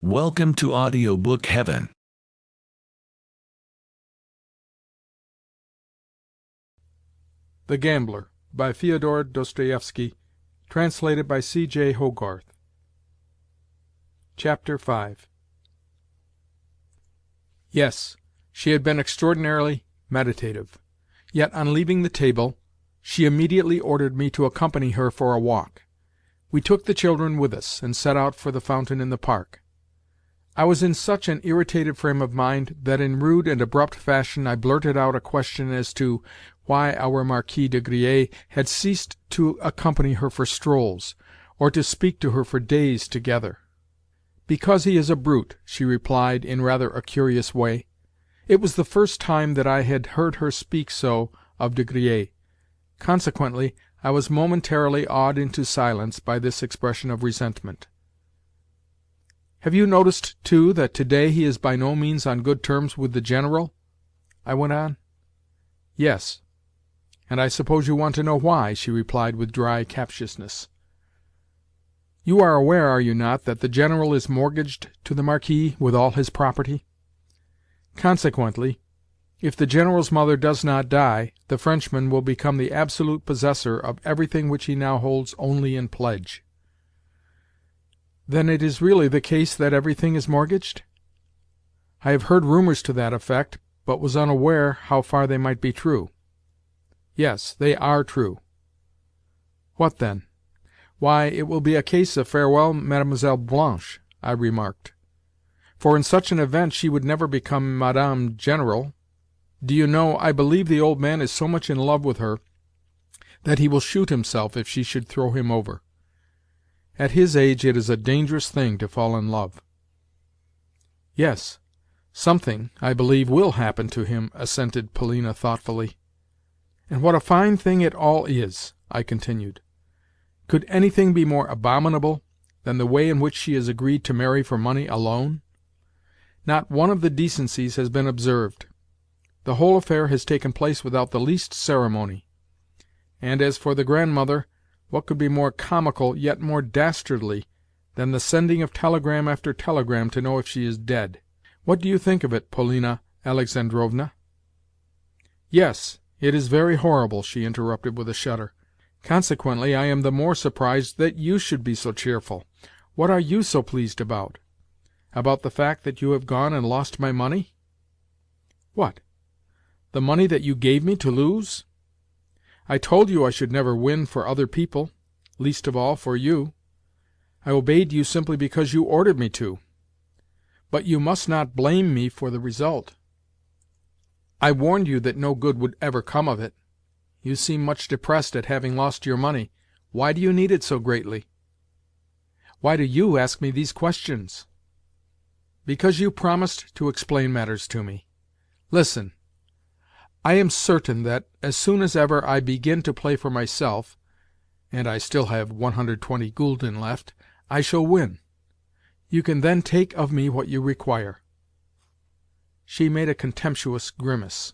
Welcome to Audiobook Heaven. The Gambler, by Fyodor Dostoevsky, translated by C.J. Hogarth. Chapter 5. Yes, she had been extraordinarily meditative. Yet, on leaving the table, she immediately ordered me to accompany her for a walk. We took the children with us, and set out for the fountain in the park. I was in such an irritated frame of mind that in rude and abrupt fashion I blurted out a question as to why our Marquis de Griers had ceased to accompany her for strolls, or to speak to her for days together. "Because he is a brute," she replied in rather a curious way. It was the first time that I had heard her speak so of de Griers. Consequently, I was momentarily awed into silence by this expression of resentment. "Have you noticed, too, that to-day he is by no means on good terms with the General?" I went on. "Yes, and I suppose you want to know why," she replied with dry captiousness. "You are aware, are you not, that the General is mortgaged to the Marquis with all his property? Consequently, if the General's mother does not die, the Frenchman will become the absolute possessor of everything which he now holds only in pledge." "Then it is really the case that everything is mortgaged?" "I have heard rumors to that effect, but was unaware how far they might be true." "Yes, they are true." "What then?" "Why, it will be a case of farewell, Mademoiselle Blanche," I remarked. "For in such an event she would never become Madame General. Do you know, I believe the old man is so much in love with her that he will shoot himself if she should throw him over. At his age it is a dangerous thing to fall in love." "Yes, something, I believe, will happen to him," assented Polina thoughtfully. "And what a fine thing it all is!" I continued. "Could anything be more abominable than the way in which she has agreed to marry for money alone? Not one of the decencies has been observed. The whole affair has taken place without the least ceremony. And as for the Grandmother, what could be more comical, yet more dastardly, than the sending of telegram after telegram to know if she is dead? What do you think of it, Polina Alexandrovna?" "Yes, it is very horrible," she interrupted with a shudder. "Consequently, I am the more surprised that you should be so cheerful. What are you so pleased about? About the fact that you have gone and lost my money?" "What? The money that you gave me to lose? I told you I should never win for other people, least of all for you. I obeyed you simply because you ordered me to. But you must not blame me for the result. I warned you that no good would ever come of it. You seem much depressed at having lost your money. Why do you need it so greatly? Why do you ask me these questions?" "Because you promised to explain matters to me. Listen. I am certain that, as soon as ever I begin to play for myself, and I still have 120 gülden left, I shall win. You can then take of me what you require." She made a contemptuous grimace.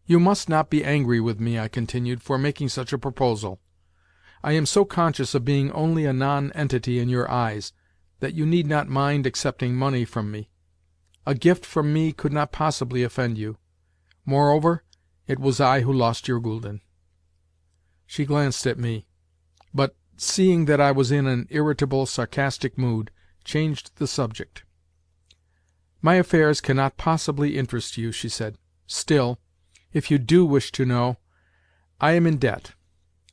"You must not be angry with me," I continued, "for making such a proposal. I am so conscious of being only a nonentity in your eyes, that you need not mind accepting money from me. A gift from me could not possibly offend you. Moreover, it was I who lost your gülden." She glanced at me, but, seeing that I was in an irritable, sarcastic mood, changed the subject. "My affairs cannot possibly interest you," she said. "Still, if you do wish to know, I am in debt.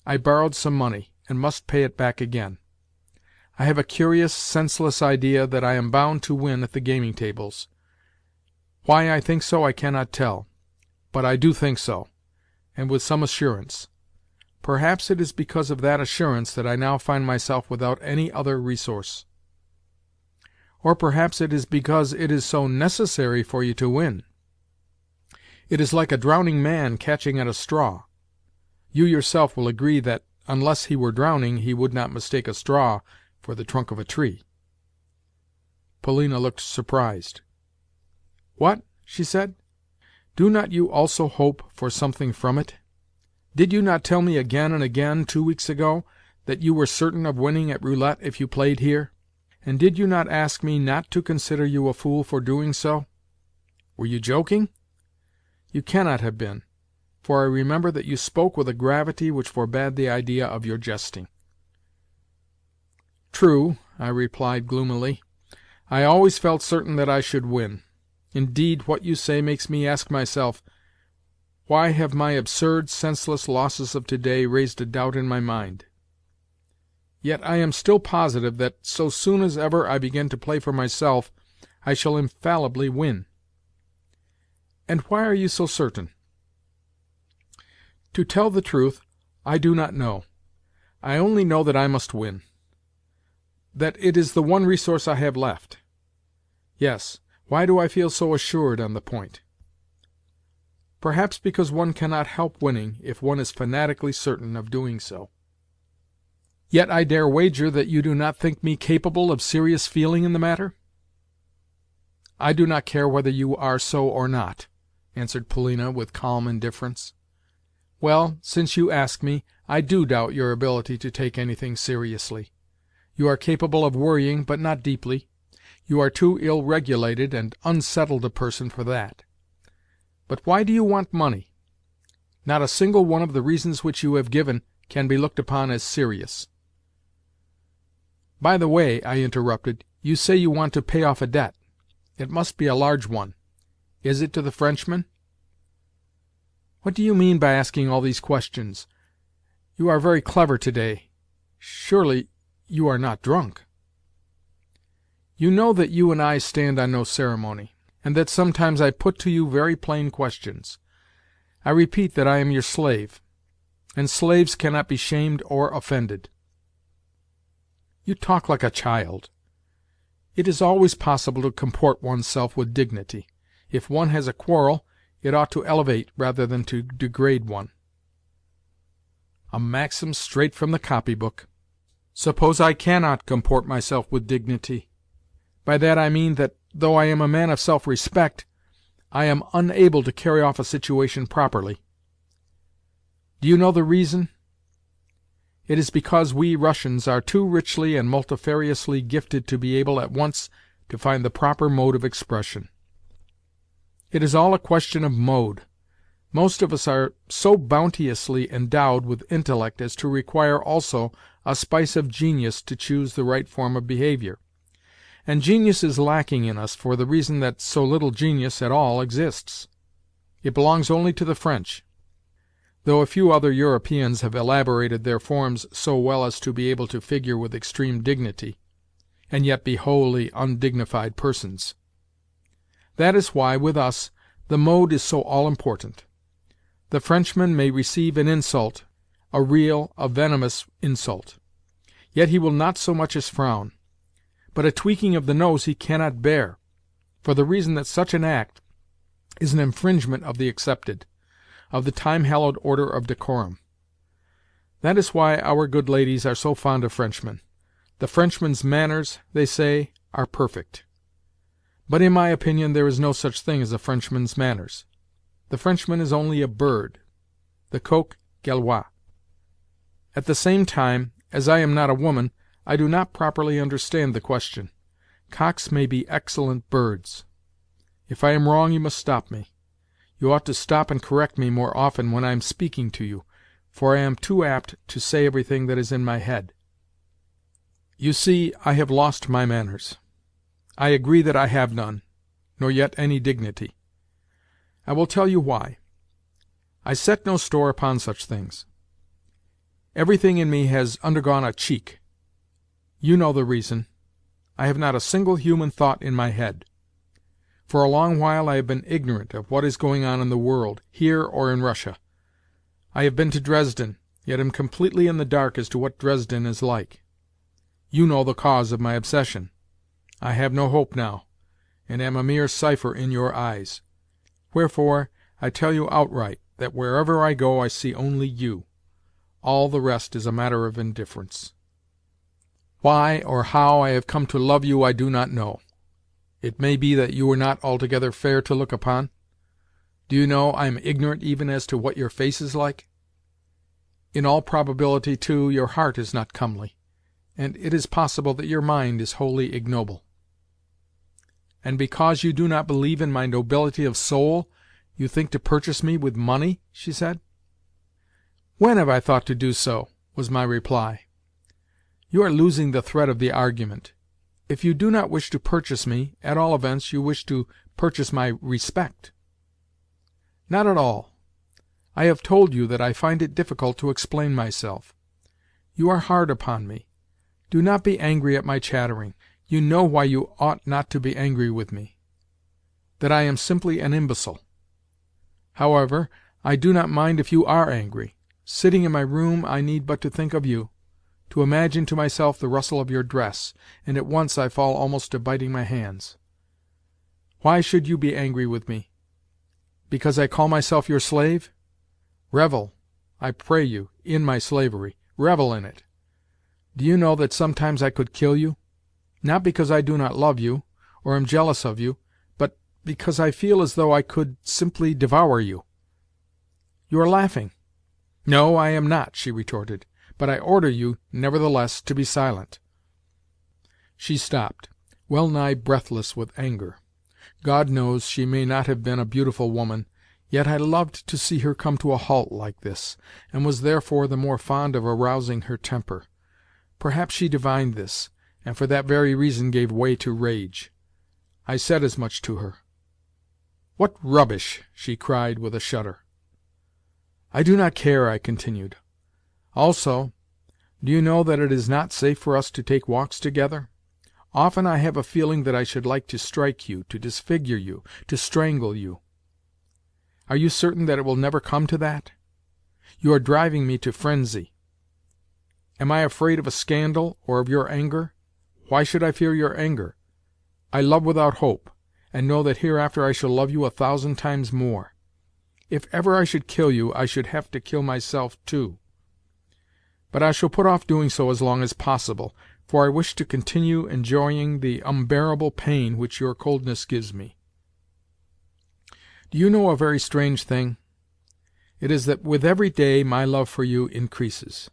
I borrowed some money, and must pay it back again. I have a curious, senseless idea that I am bound to win at the gaming tables. Why I think so I cannot tell, but I do think so, and with some assurance. Perhaps it is because of that assurance that I now find myself without any other resource. Or perhaps it is because it is so necessary for you to win. It is like a drowning man catching at a straw. You yourself will agree that, unless he were drowning, he would not mistake a straw for the trunk of a tree." Polina looked surprised. "What?" she said. "Do not you also hope for something from it? Did you not tell me again and again, 2 weeks ago, that you were certain of winning at roulette if you played here? And did you not ask me not to consider you a fool for doing so? Were you joking? You cannot have been, for I remember that you spoke with a gravity which forbade the idea of your jesting. True, I replied gloomily. I always felt certain that I should win. Indeed, what you say makes me ask myself, why have my absurd, senseless losses of today raised a doubt in my mind? Yet I am still positive that, so soon as ever I begin to play for myself, I shall infallibly win. And why are you so certain? To tell the truth, I do not know. I only know that I must win. That it is the one resource I have left. Yes, why do I feel so assured on the point? Perhaps because one cannot help winning if one is fanatically certain of doing so. Yet I dare wager that you do not think me capable of serious feeling in the matter? I do not care whether you are so or not, answered Polina with calm indifference. Well, since you ask me, I do doubt your ability to take anything seriously. You are capable of worrying, but not deeply. You are too ill-regulated and unsettled a person for that. But why do you want money? Not a single one of the reasons which you have given can be looked upon as serious. By the way, I interrupted, you say you want to pay off a debt. It must be a large one. Is it to the Frenchman? What do you mean by asking all these questions? You are very clever today. Surely you are not drunk? You know that you and I stand on no ceremony, and that sometimes I put to you very plain questions. I repeat that I am your slave, and slaves cannot be shamed or offended. You talk like a child. It is always possible to comport oneself with dignity. If one has a quarrel, it ought to elevate rather than to degrade one. A maxim straight from the copybook. Suppose I cannot comport myself with dignity. By that I mean that, though I am a man of self-respect, I am unable to carry off a situation properly. Do you know the reason? It is because we Russians are too richly and multifariously gifted to be able at once to find the proper mode of expression. It is all a question of mode. Most of us are so bounteously endowed with intellect as to require also a spice of genius to choose the right form of behavior. And genius is lacking in us for the reason that so little genius at all exists. It belongs only to the French, though a few other Europeans have elaborated their forms so well as to be able to figure with extreme dignity, and yet be wholly undignified persons. That is why, with us, the mode is so all-important. The Frenchman may receive an insult, a real, a venomous insult. Yet he will not so much as frown. But a tweaking of the nose he cannot bear, for the reason that such an act is an infringement of the accepted, of the time-hallowed order of decorum. That is why our good ladies are so fond of Frenchmen. The Frenchman's manners, they say, are perfect. But in my opinion there is no such thing as a Frenchman's manners. The Frenchman is only a bird, the coq gallois. At the same time, as I am not a woman, I do not properly understand the question. Cocks may be excellent birds. If I am wrong, you must stop me. You ought to stop and correct me more often when I am speaking to you, for I am too apt to say everything that is in my head. You see, I have lost my manners. I agree that I have none, nor yet any dignity. I will tell you why. I set no store upon such things. Everything in me has undergone a cheek. You know the reason. I have not a single human thought in my head. For a long while I have been ignorant of what is going on in the world, here or in Russia. I have been to Dresden, yet am completely in the dark as to what Dresden is like. You know the cause of my obsession. I have no hope now, and am a mere cipher in your eyes. Wherefore, I tell you outright that wherever I go I see only you. All the rest is a matter of indifference. Why or how I have come to love you I do not know. It may be that you are not altogether fair to look upon. Do you know, I am ignorant even as to what your face is like? In all probability, too, your heart is not comely, and it is possible that your mind is wholly ignoble." "And because you do not believe in my nobility of soul, you think to purchase me with money?" she said. "When have I thought to do so?" was my reply. "You are losing the thread of the argument. If you do not wish to purchase me, at all events you wish to purchase my respect." "Not at all. I have told you that I find it difficult to explain myself. You are hard upon me. Do not be angry at my chattering. You know why you ought not to be angry with me: that I am simply an imbecile. However, I do not mind if you are angry. Sitting in my room, I need but to think of you, to imagine to myself the rustle of your dress, and at once I fall almost to biting my hands. Why should you be angry with me? Because I call myself your slave? Revel, I pray you, in my slavery. Revel in it. Do you know that sometimes I could kill you? Not because I do not love you, or am jealous of you, but because I feel as though I could simply devour you. You are laughing. "No, I am not," she retorted, "but I order you, nevertheless, to be silent." She stopped, well nigh breathless with anger. God knows, she may not have been a beautiful woman, yet I loved to see her come to a halt like this, and was therefore the more fond of arousing her temper. Perhaps she divined this, and for that very reason gave way to rage. I said as much to her. "What rubbish!" she cried with a shudder. "I do not care," I continued. "Also, do you know that it is not safe for us to take walks together? Often I have a feeling that I should like to strike you, to disfigure you, to strangle you. Are you certain that it will never come to that? You are driving me to frenzy. Am I afraid of a scandal, or of your anger? Why should I fear your anger? I love without hope, and know that hereafter I shall love you 1,000 times more. If ever I should kill you, I should have to kill myself too. But I shall put off doing so as long as possible, for I wish to continue enjoying the unbearable pain which your coldness gives me. Do you know a very strange thing? It is that with every day my love for you increases,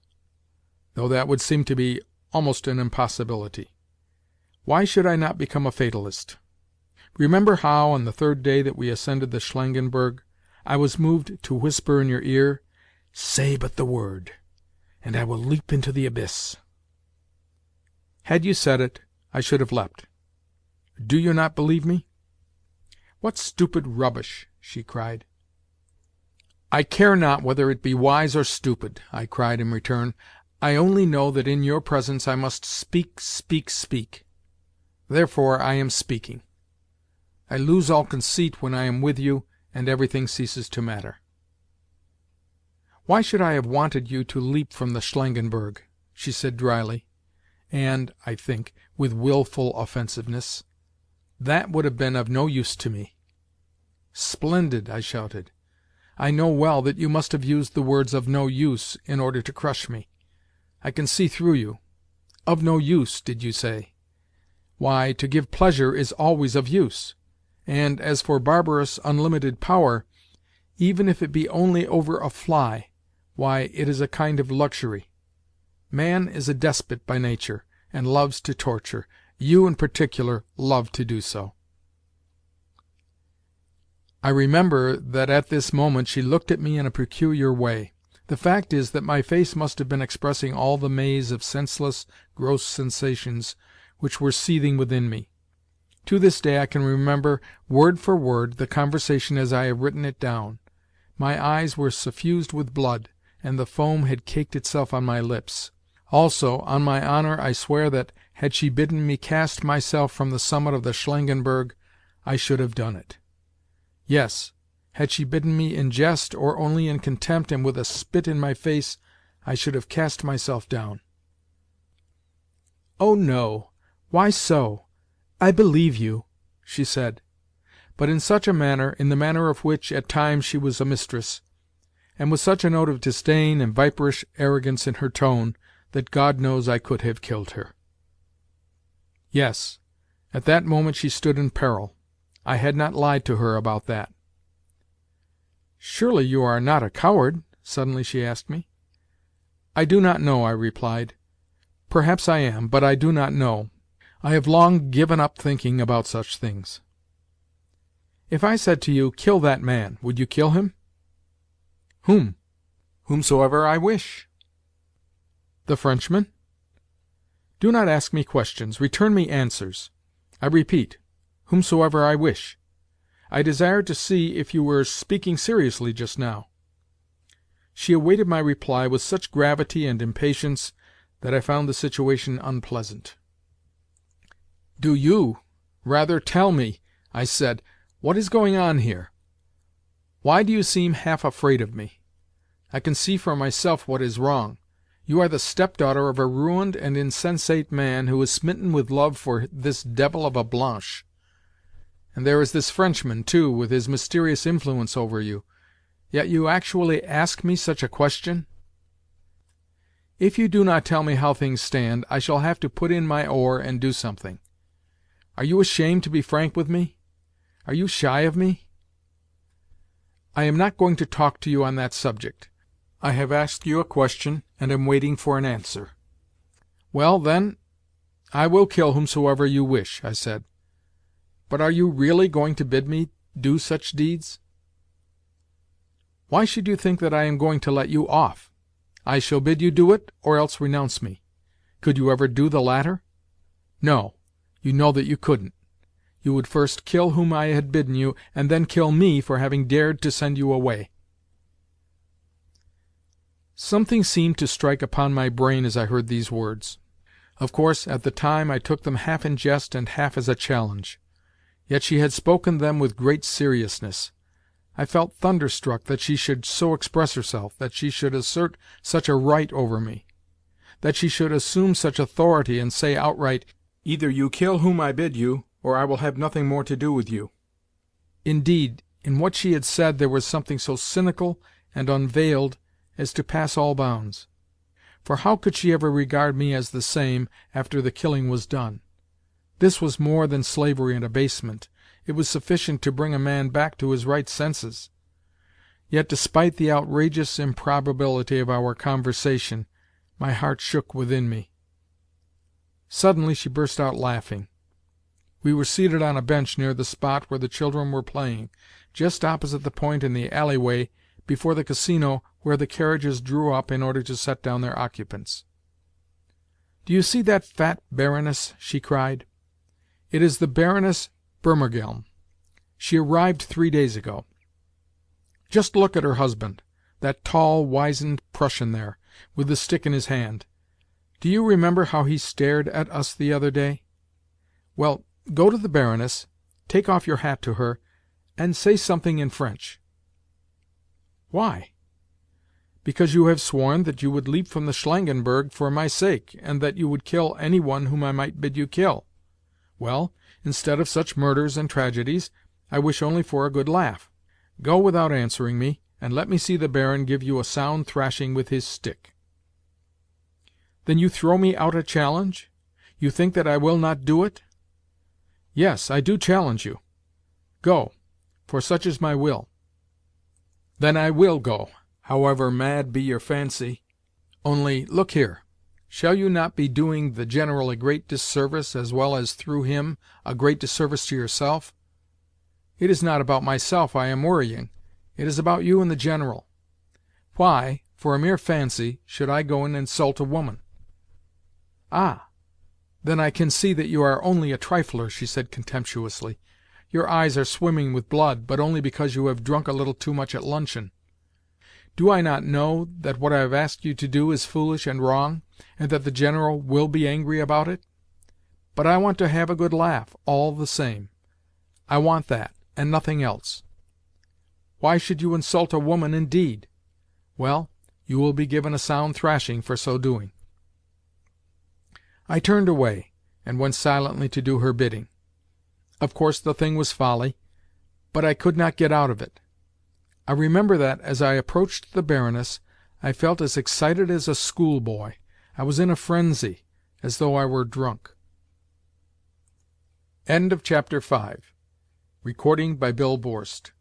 though that would seem to be almost an impossibility. Why should I not become a fatalist? Remember how, on the third day that we ascended the Schlangenberg, I was moved to whisper in your ear, "Say but the word, and I will leap into the abyss." Had you said it, I should have leapt. Do you not believe me? "What stupid rubbish!" she cried. "I care not whether it be wise or stupid," I cried in return. "I only know that in your presence I must speak, speak, speak. Therefore I am speaking. I lose all conceit when I am with you, and everything ceases to matter." "Why should I have wanted you to leap from the Schlangenberg?" she said dryly, and, I think, with wilful offensiveness. "That would have been of no use to me." "Splendid!" I shouted. "I know well that you must have used the words 'of no use' in order to crush me. I can see through you. Of no use, did you say? Why, to give pleasure is always of use. And, as for barbarous, unlimited power, even if it be only over a fly, why, it is a kind of luxury. Man is a despot by nature, and loves to torture. You, in particular, love to do so." I remember that at this moment she looked at me in a peculiar way. The fact is that my face must have been expressing all the maze of senseless, gross sensations which were seething within me. To this day I can remember, word for word, the conversation as I have written it down. My eyes were suffused with blood, and the foam had caked itself on my lips. Also, on my honour, I swear that, had she bidden me cast myself from the summit of the Schlangenberg, I should have done it. Yes, had she bidden me in jest, or only in contempt and with a spit in my face, I should have cast myself down. "Oh, no! Why so? I believe you," she said, but in such a manner, in the manner of which, at times, she was a mistress, and with such a note of disdain and viperish arrogance in her tone, that God knows I could have killed her. Yes, at that moment she stood in peril. I had not lied to her about that. "Surely you are not a coward?" suddenly she asked me. "I do not know," I replied. Perhaps I am, but I do not know. I have long given up thinking about such things. If I said to you, 'Kill that man,' would you kill him?" "Whom?" "Whomsoever I wish." "The Frenchman?" "Do not ask me questions. Return me answers. I repeat, whomsoever I wish. I desired to see if you were speaking seriously just now." She awaited my reply with such gravity and impatience that I found the situation unpleasant. "Do you rather tell me," I said, "what is going on here? Why do you seem half afraid of me? I can see for myself what is wrong. You are the step-daughter of a ruined and insensate man who is smitten with love for this devil of a Blanche. And there is this Frenchman, too, with his mysterious influence over you. Yet you actually ask me such a question? If you do not tell me how things stand, I shall have to put in my oar and do something. Are you ashamed to be frank with me? Are you shy of me? I am not going to talk to you on that subject. I have asked you a question, and am waiting for an answer." "Well, then, I will kill whomsoever you wish," I said. "But are you really going to bid me do such deeds?" "Why should you think that I am going to let you off? I shall bid you do it, or else renounce me. Could you ever do the latter? No, you know that you couldn't. You would first kill whom I had bidden you, and then kill me for having dared to send you away." Something seemed to strike upon my brain as I heard these words. Of course, at the time I took them half in jest and half as a challenge. Yet she had spoken them with great seriousness. I felt thunderstruck that she should so express herself, that she should assert such a right over me, that she should assume such authority and say outright, "Either you kill whom I bid you, or I will have nothing more to do with you." Indeed, in what she had said there was something so cynical and unveiled as to pass all bounds. For how could she ever regard me as the same after the killing was done? This was more than slavery and abasement. It was sufficient to bring a man back to his right senses. Yet, despite the outrageous improbability of our conversation, my heart shook within me. Suddenly she burst out laughing. We were seated on a bench near the spot where the children were playing, just opposite the point in the alleyway before the Casino where the carriages drew up in order to set down their occupants. "Do you see that fat Baroness?" she cried. "It is the Baroness Burmergelm. She arrived 3 days ago. Just look at her husband, that tall, wizened Prussian there, with the stick in his hand. Do you remember how he stared at us the other day? Well, go to the Baroness, take off your hat to her, and say something in French." "Why?" "Because you have sworn that you would leap from the Schlangenberg for my sake, and that you would kill any one whom I might bid you kill. Well, instead of such murders and tragedies, I wish only for a good laugh. Go without answering me, and let me see the Baron give you a sound thrashing with his stick." "Then you throw me out a challenge? You think that I will not do it?" "Yes, I do challenge you. Go, for such is my will." "Then I will go, however mad be your fancy. Only, look here, shall you not be doing the General a great disservice, as well as, through him, a great disservice to yourself? It is not about myself I am worrying. It is about you and the General. Why, for a mere fancy, should I go and insult a woman?" "Ah, then I can see that you are only a trifler," she said contemptuously. "Your eyes are swimming with blood, but only because you have drunk a little too much at luncheon. Do I not know that what I have asked you to do is foolish and wrong, and that the General will be angry about it? But I want to have a good laugh, all the same. I want that, and nothing else. Why should you insult a woman, indeed? Well, you will be given a sound thrashing for so doing." I turned away, and went silently to do her bidding. Of course the thing was folly, but I could not get out of it. I remember that, as I approached the Baroness, I felt as excited as a schoolboy. I was in a frenzy, as though I were drunk. Chapter 6. Recording by Bill Borst.